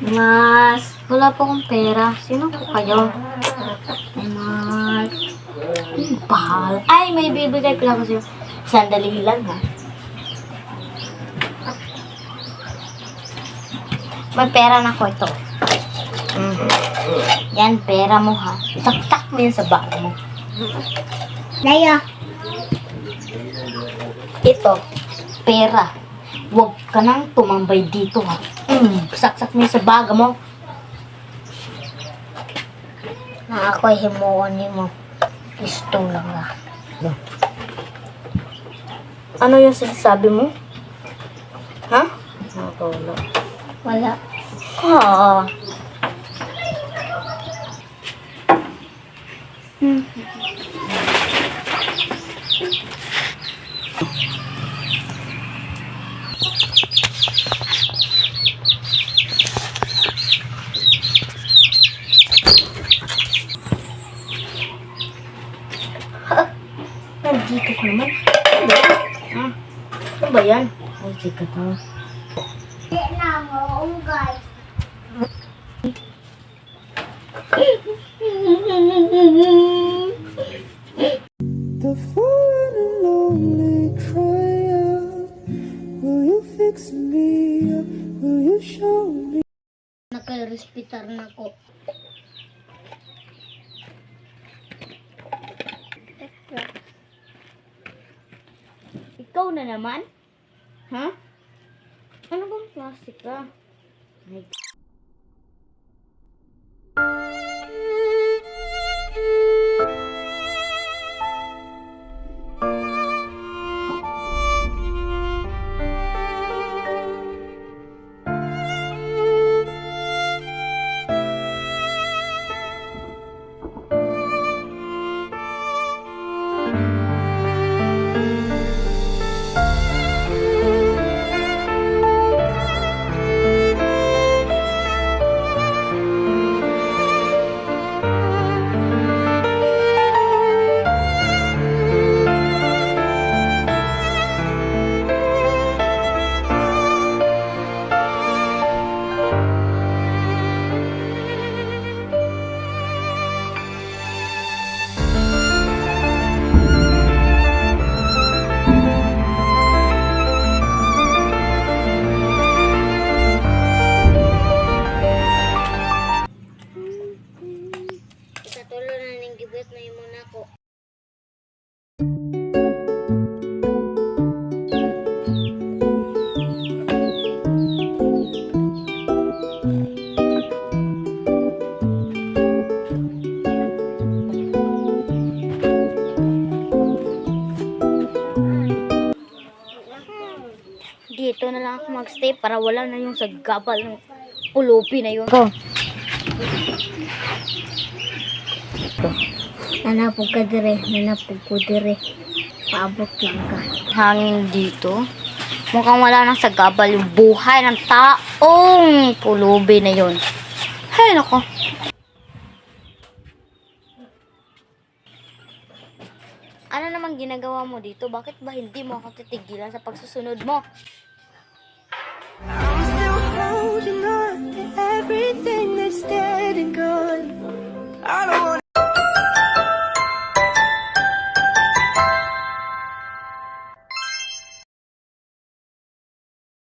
Mas, wala po akong pera. Sino po kayo? Mas, bahal. Ay, may bibigay pala ko sa'yo. Sandali lang, ha? May pera na ko ito. Yan, pera mo, ha? Saksak mo yun sa bag mo. Laya. Ito, pera. Huwag ka nang tumambay dito, ha? Saksak mo yun sa bag mo. Na ako'y himuon ni mo. Gusto lang, ha? Ano yung sinasabi mo? Ha? Wala. Wala. Ah. Nandito ko naman. Ano ba yan? Ay, sikat na. Guys. The fallen and lonely cry out. Will you fix me up? Will you show me? Naka-respitar na ko. Ikaw na naman? Ha? Ano bang plastic ka? Ay. Dito na lang ako magstay para wala na yung sagabal ng pulupi na yun. Go. Nanapog ka dire, nanapog ko dire. Paabot lang ka. Hangin dito. Mukhang wala nang sagabal yung buhay ng taong pulubi na yun. Hay nako. Ano namang ginagawa mo dito? Bakit ba hindi mo ako titigilan sa pagsusunod mo? I'm still holding on to everything.